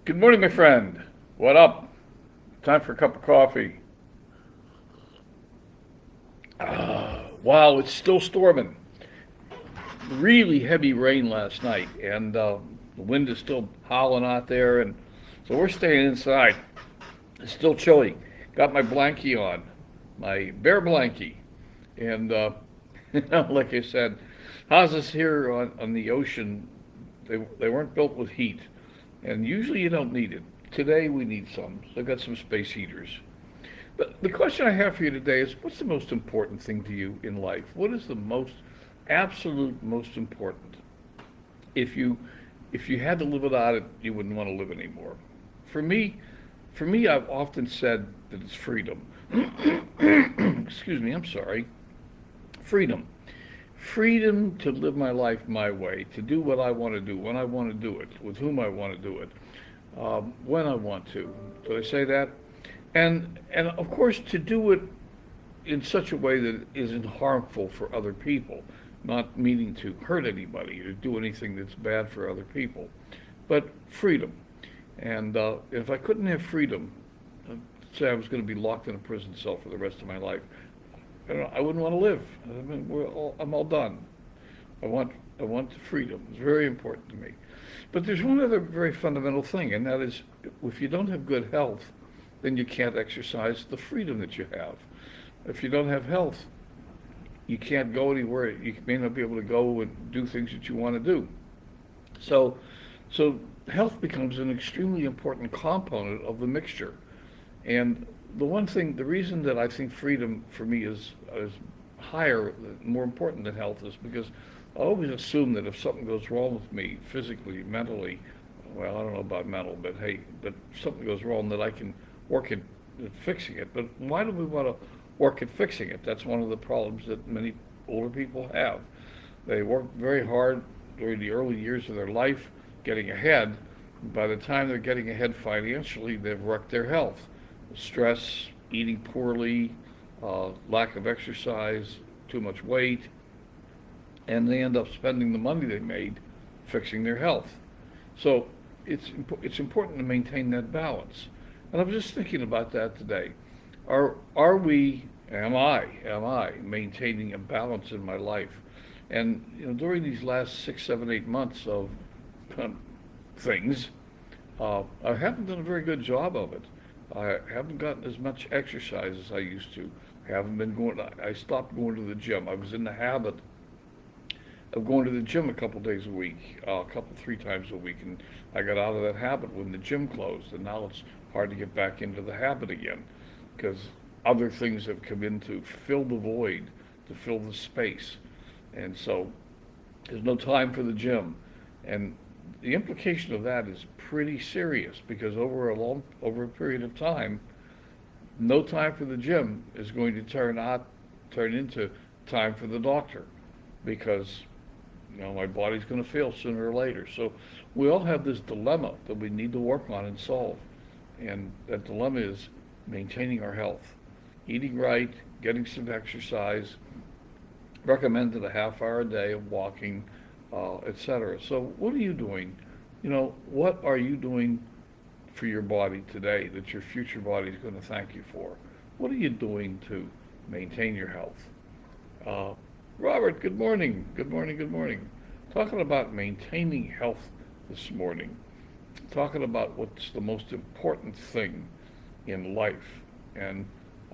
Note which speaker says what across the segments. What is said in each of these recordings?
Speaker 1: Good morning, my friend. What up? Time for a cup of coffee. Wow, it's still storming. Really heavy rain last night, and the wind is still howling out there, and so we're staying inside. It's still chilly. Got my blankie on, my bear blankie, and like I said, houses here on the ocean, they weren't built with heat, and usually you don't need it. Today we need some. So I got some space heaters. But the question I have for you today is, what's the most important thing to you in life? What is the absolute most important? If you, if you had to live without it, you wouldn't want to live anymore. For me, for me, I've often said that it's freedom. Excuse me, I'm sorry. Freedom. Freedom to live my life my way, to do what I want to do, when I want to do it, with whom I want to do it, when I want to. Did I say that? And of course to do it in such a way that isn't harmful for other people, not meaning to hurt anybody or do anything that's bad for other people, but freedom. And if I couldn't have freedom, say I was going to be locked in a prison cell for the rest of my life, I wouldn't want to live. I mean, I'm all done. I want the freedom. It's very important to me. But there's one other very fundamental thing, and that is if you don't have good health, then you can't exercise the freedom that you have. If you don't have health, you can't go anywhere. You may not be able to go and do things that you want to do. So, so health becomes an extremely important component of the mixture. And the reason that I think freedom for me is higher, more important than health is because I always assume that if something goes wrong with me physically, mentally, well, I don't know about mental, but hey, but if something goes wrong that I can work at fixing it. But why do we want to work at fixing it? That's one of the problems that many older people have. They work very hard during the early years of their life getting ahead. By the time they're getting ahead financially, they've wrecked their health. Stress, eating poorly, lack of exercise, too much weight, and they end up spending the money they made fixing their health. So it's important to maintain that balance. And I was just thinking about that today. Are we? Am I maintaining a balance in my life? And during these last 6, 7, 8 months of things, I haven't done a very good job of it. I haven't gotten as much exercise as I used to. I haven't been going. I stopped going to the gym. I was in the habit of going to the gym a couple days a week, a couple, 3 times a week, and I got out of that habit when the gym closed, and now it's hard to get back into the habit again because other things have come in to fill the void, to fill the space, and so there's no time for the gym, and the implication of that is pretty serious because over a period of time, no time for the gym is going to turn into time for the doctor because my body's going to fail sooner or later. So we all have this dilemma that we need to work on and solve. And that dilemma is maintaining our health, eating right, getting some exercise, recommended a half hour a day of walking, etc. So what are you doing? What are you doing for your body today that your future body is going to thank you for? What are you doing to maintain your health? Uh, Robert, good morning. Good morning. Good morning. Talking about maintaining health this morning. Talking about what's the most important thing in life. And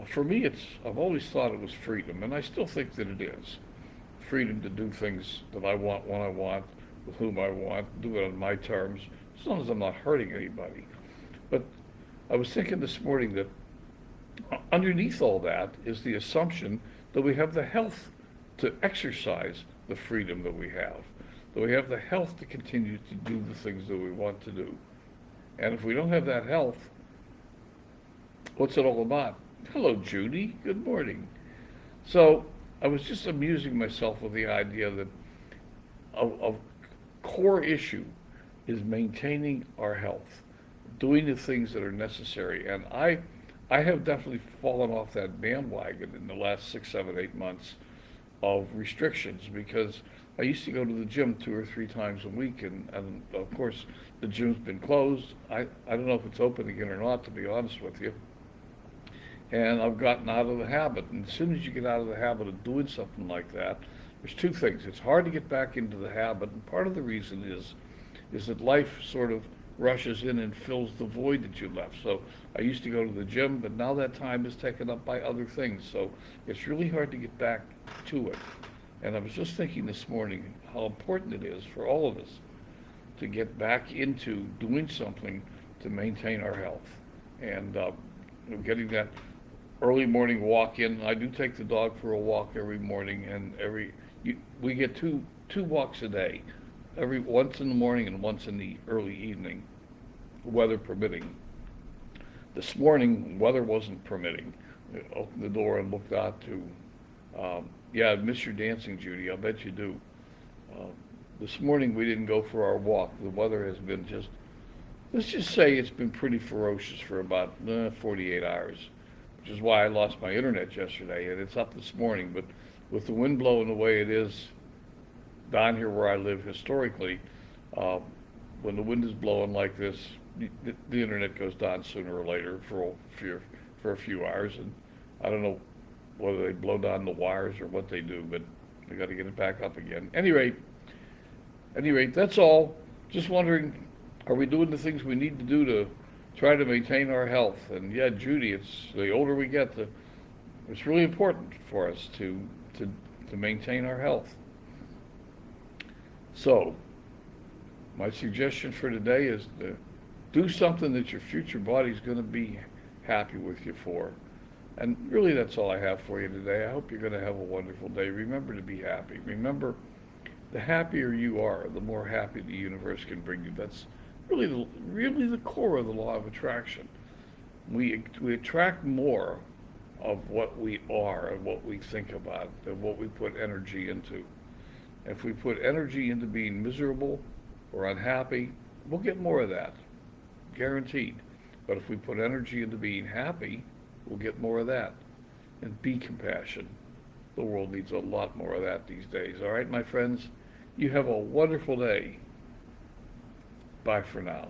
Speaker 1: for me, I've always thought it was freedom, and I still think that it is. Freedom to do things that I want when I want, with whom I want, do it on my terms, as long as I'm not hurting anybody. But I was thinking this morning that underneath all that is the assumption that we have the health to exercise the freedom that we have the health to continue to do the things that we want to do. And if we don't have that health, what's it all about? Hello, Judy. Good morning. So I was just amusing myself with the idea that a core issue is maintaining our health, doing the things that are necessary. And I have definitely fallen off that bandwagon in the last 6, 7, 8 months of restrictions because I used to go to the gym 2 or 3 times a week, and of course the gym's been closed. I don't know if it's open again or not, to be honest with you. And I've gotten out of the habit. And as soon as you get out of the habit of doing something like that, there's two things. It's hard to get back into the habit, and part of the reason is that life sort of rushes in and fills the void that you left. So I used to go to the gym, but now that time is taken up by other things. So it's really hard to get back to it. And I was just thinking this morning how important it is for all of us to get back into doing something to maintain our health. And getting that early morning walk in. I do take the dog for a walk every morning, and we get two walks a day, every once in the morning and once in the early evening, weather permitting. This morning, weather wasn't permitting. I opened the door and looked out to, yeah, I miss your dancing, Judy. I bet you do. Uh, this morning we didn't go for our walk. The weather has been just, let's just say it's been pretty ferocious for about 48 hours, which is why I lost my internet yesterday, and it's up this morning. But with the wind blowing the way it is down here where I live historically, when the wind is blowing like this, the internet goes down sooner or later for a few hours, and I don't know whether they blow down the wires or what they do, but they got to get it back up again. Any rate, that's all. Just wondering, are we doing the things we need to do to try to maintain our health? And yeah, Judy, it's the older we get, it's really important for us to maintain our health. So, my suggestion for today is to do something that your future body's going to be happy with you for. And really, that's all I have for you today. I hope you're going to have a wonderful day. Remember to be happy. Remember, the happier you are, the more happy the universe can bring you. That's really the core of the law of attraction. We attract more of what we are and what we think about than what we put energy into. If we put energy into being miserable or unhappy, we'll get more of that, guaranteed. But if we put energy into being happy, we'll get more of that. And be compassion. The world needs a lot more of that these days. All right, my friends, you have a wonderful day. Bye for now.